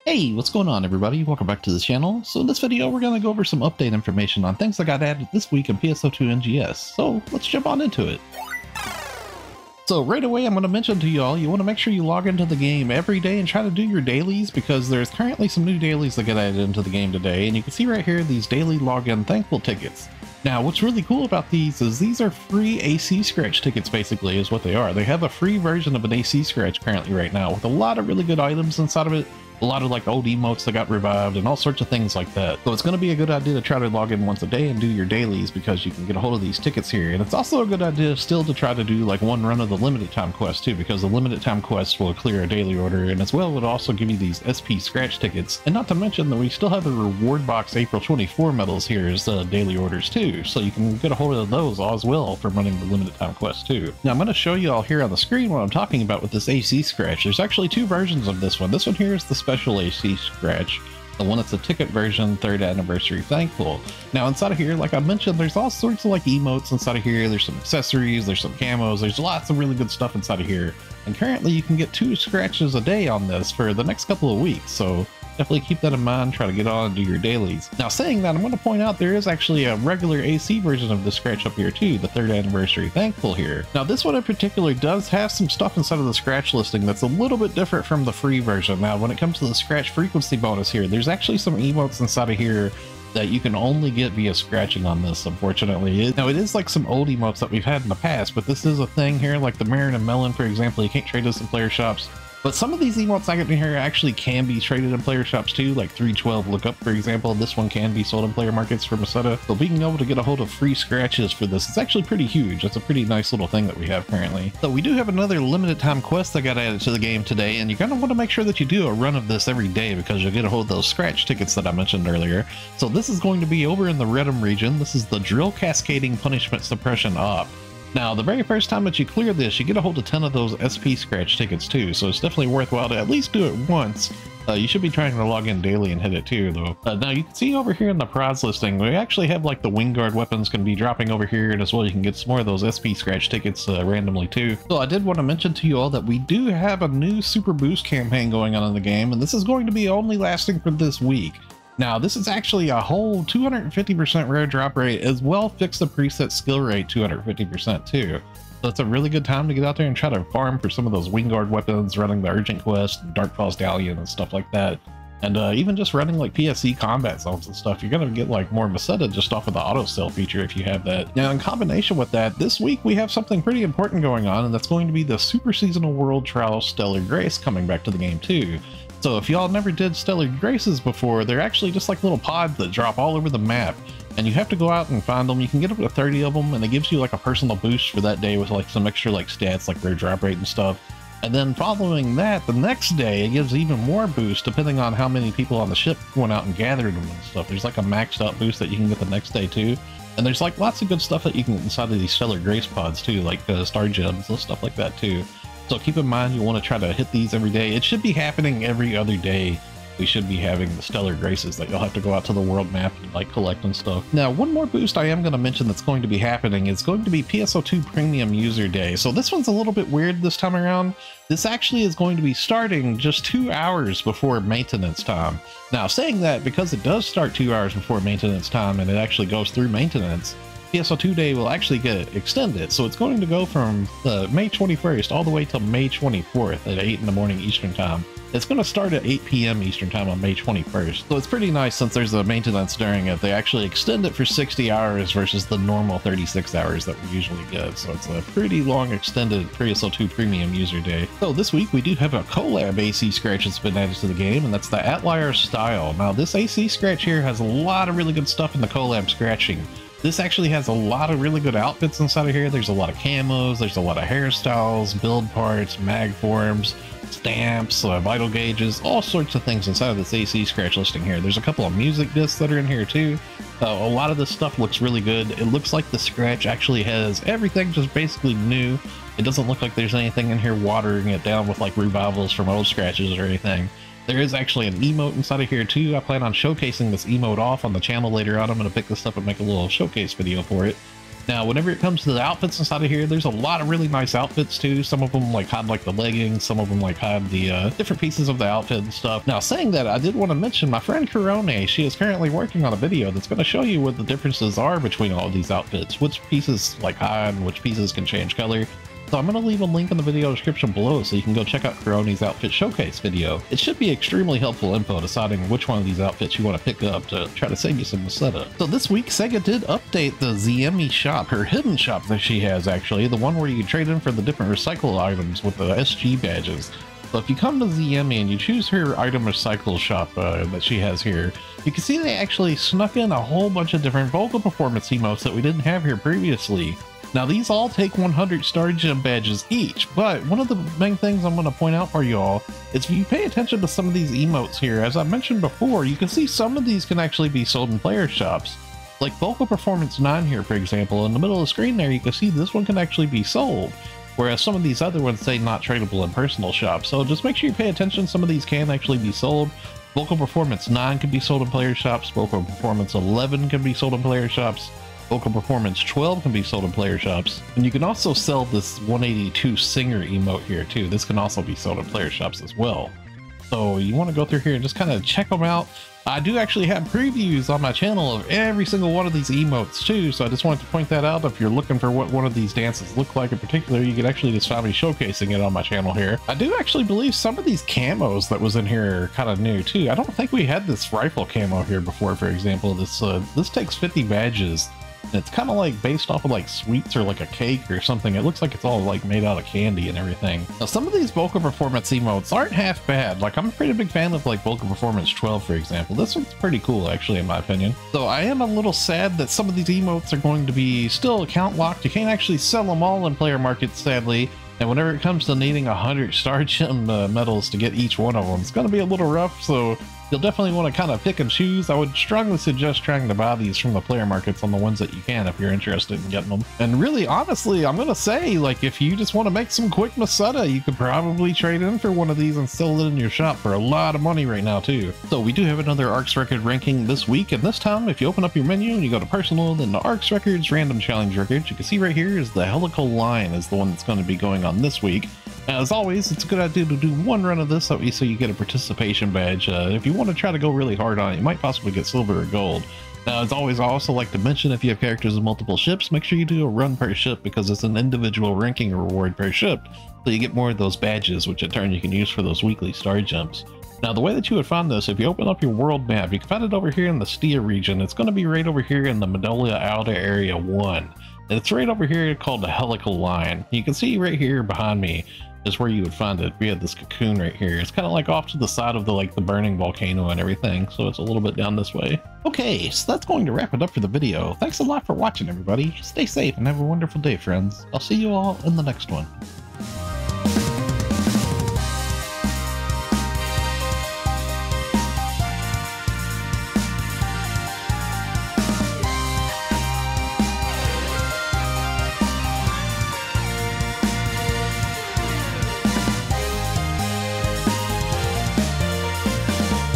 Hey, what's going on everybody? Welcome back to the channel. So in this video, we're going to go over some update information on things that got added this week in PSO2 NGS. So let's jump on into it. So right away, I'm going to mention to y'all, you want to make sure you log into the game every day and try to do your dailies, because there's currently some new dailies that get added into the game today. And you can see right here, these daily login thankful tickets. Now, what's really cool about these is these are free AC scratch tickets, basically, is what they are. They have a free version of an AC scratch currently right now with a lot of really good items inside of it. A lot of like old emotes that got revived and all sorts of things like that. So it's going to be a good idea to try to log in once a day and do your dailies, because you can get a hold of these tickets here. And it's also a good idea still to try to do like one run of the limited time quest too, because the limited time quest will clear a daily order, and as well would also give you these SP scratch tickets. And not to mention that we still have the reward box April 24 medals here as daily orders too, so you can get a hold of those as well for running the limited time quest too. Now I'm going to show you all here on the screen what I'm talking about with this AC scratch. There's actually two versions of this one. This one here is the special AC scratch, the one that's a ticket version, 3rd anniversary thankful. Now inside of here, like I mentioned, there's all sorts of like emotes inside of here. There's some accessories, there's some camos, there's lots of really good stuff inside of here. And currently you can get 2 scratches a day on this for the next couple of weeks, so definitely keep that in mind. Try to get on and do your dailies. Now saying that, I'm going to point out there is actually a regular AC version of this scratch up here too, the 3rd anniversary thankful here. Now this one in particular does have some stuff inside of the scratch listing that's a little bit different from the free version. Now when it comes to the scratch frequency bonus here, there's actually some emotes inside of here that you can only get via scratching on this, unfortunately. Now it is like some old emotes that we've had in the past, but this is a thing here, like the Marin and Melon, for example. You can't trade this in player shops. But some of these emotes I get in here actually can be traded in player shops too, like 312 Lookup, for example. This one can be sold in player markets from Maseta. So being able to get a hold of free scratches for this is actually pretty huge. That's a pretty nice little thing that we have currently. So we do have another limited time quest that got added to the game today, and you're going to want to make sure that you do a run of this every day, because you'll get a hold of those scratch tickets that I mentioned earlier. So this is going to be over in the Redum region. This is the Drill Cascading Punishment Suppression Op. Now, the very first time that you clear this, you get a hold of 10 of those SP scratch tickets too, so it's definitely worthwhile to at least do it once. You should be trying to log in daily and hit it too, though. Now, you can see over here in the prize listing, we actually have like the Wingguard weapons going to be dropping over here, and as well you can get some more of those SP scratch tickets randomly too. So I did want to mention to you all that we do have a new Super Boost campaign going on in the game, and this is going to be only lasting for this week. Now, this is actually a whole 250% rare drop rate, as well fix the preset skill rate 250% too. So it's a really good time to get out there and try to farm for some of those Wingguard weapons, running the Urgent Quest, Darkfall Stallion and stuff like that. And even just running like PSE combat zones and stuff, you're going to get like more Maseta just off of the auto sell feature if you have that. Now in combination with that, this week we have something pretty important going on, and that's going to be the Super Seasonal World Trial Stellar Grace coming back to the game too. So if y'all never did Stellar Graces before, they're actually just like little pods that drop all over the map, and you have to go out and find them. You can get up to 30 of them, and it gives you like a personal boost for that day with like some extra like stats like rare drop rate and stuff. And then following that, the next day it gives even more boost depending on how many people on the ship went out and gathered them and stuff. There's like a maxed out boost that you can get the next day too. And there's like lots of good stuff that you can get inside of these Stellar Grace pods too, like star gems and stuff like that too. So keep in mind, you want to try to hit these every day. It should be happening every other day. We should be having the Stellar Graces that you'll have to go out to the world map and like collect and stuff. Now, one more boost I am going to mention that's going to be happening is going to be PSO2 Premium User Day. So this one's a little bit weird this time around. This actually is going to be starting just 2 hours before maintenance time. Now, saying that, because it does start 2 hours before maintenance time and it actually goes through maintenance, PSO2 Day will actually get extended. So it's going to go from May 21st all the way till May 24th at 8 in the morning Eastern Time. It's going to start at 8 p.m. Eastern Time on May 21st. So it's pretty nice, since there's a maintenance during it. They actually extend it for 60 hours versus the normal 36 hours that we usually get. So it's a pretty long extended PSO2 Premium User Day. So this week we do have a Colab AC scratch that's been added to the game, and that's the Atelier Style. Now this AC scratch here has a lot of really good stuff in the Colab scratching. This actually has a lot of really good outfits inside of here. There's a lot of camos, there's a lot of hairstyles, build parts, mag forms, stamps, vital gauges, all sorts of things inside of this AC scratch listing here. There's a couple of music discs that are in here too. A lot of this stuff looks really good. It looks like the scratch actually has everything just basically new. It doesn't look like there's anything in here watering it down with like revivals from old scratches or anything. There is actually an emote inside of here too. I plan on showcasing this emote off on the channel later on. I'm going to pick this up and make a little showcase video for it. Now, whenever it comes to the outfits inside of here, there's a lot of really nice outfits too. Some of them like hide like the leggings, some of them like hide the different pieces of the outfit and stuff. Now, saying that, I did want to mention my friend Corone. She is currently working on a video that's going to show you what the differences are between all of these outfits, which pieces like hide, which pieces can change color. So I'm going to leave a link in the video description below so you can go check out Corone's outfit showcase video. It should be extremely helpful info deciding which one of these outfits you want to pick up to try to save you some setup. So this week, SEGA did update the ZME shop, her hidden shop that she has actually, the one where you can trade in for the different recycle items with the SG badges. So if you come to ZME and you choose her item recycle shop that she has here, you can see they actually snuck in a whole bunch of different vocal performance emotes that we didn't have here previously. Now these all take 100 star gem badges each, but one of the main things I'm going to point out for you all is if you pay attention to some of these emotes here, as I mentioned before, you can see some of these can actually be sold in player shops. Like Vocal Performance 9 here, for example, in the middle of the screen there, you can see this one can actually be sold, whereas some of these other ones say not tradable in personal shops. So just make sure you pay attention, some of these can actually be sold. Vocal Performance 9 can be sold in player shops, Vocal Performance 11 can be sold in player shops, Vocal Performance 12 can be sold in player shops, and you can also sell this 182 singer emote here too. This can also be sold in player shops as well. So you want to go through here and just kind of check them out. I do actually have previews on my channel of every single one of these emotes too, so I just wanted to point that out. If you're looking for what one of these dances look like in particular, you can actually just find me showcasing it on my channel here. I do actually believe some of these camos that was in here are kind of new too. I don't think we had this rifle camo here before, for example. This takes 50 badges. It's kind of like based off of like sweets or like a cake or something. It looks like it's all like made out of candy and everything. Now some of these Vocal Performance emotes aren't half bad. Like I'm a pretty big fan of like Vocal Performance 12, for example. This one's pretty cool actually, in my opinion. So I am a little sad that some of these emotes are going to be still account locked. You can't actually sell them all in player markets, sadly. And whenever it comes to needing 100 star gem medals to get each one of them, it's going to be a little rough. So you'll definitely want to kind of pick and choose. I would strongly suggest trying to buy these from the player markets on the ones that you can if you're interested in getting them. And really, honestly, I'm going to say, like, if you just want to make some quick masada, you could probably trade in for one of these and sell it in your shop for a lot of money right now too. So we do have another Arks record ranking this week, and this time if you open up your menu and you go to personal, then the Arks records random challenge records, you can see right here is the Helical line is the one that's going to be going on this week. Now, as always, it's a good idea to do one run of this so you get a participation badge. If you want to try to go really hard on it, you might possibly get silver or gold. Now, as always, I also like to mention if you have characters in multiple ships, make sure you do a run per ship because it's an individual ranking reward per ship. So you get more of those badges, which in turn you can use for those weekly star jumps. Now, the way that you would find this, if you open up your world map, you can find it over here in the Stia region. It's going to be right over here in the Medolia Outer Area 1. And it's right over here called the Helical line. You can see right here behind me is where you would find it. We have this cocoon right here. It's kind of like off to the side of the burning volcano and everything, so it's a little bit down this way. Okay, so that's going to wrap it up for the video. Thanks a lot for watching, everybody. Stay safe and have a wonderful day, friends. I'll see you all in the next one.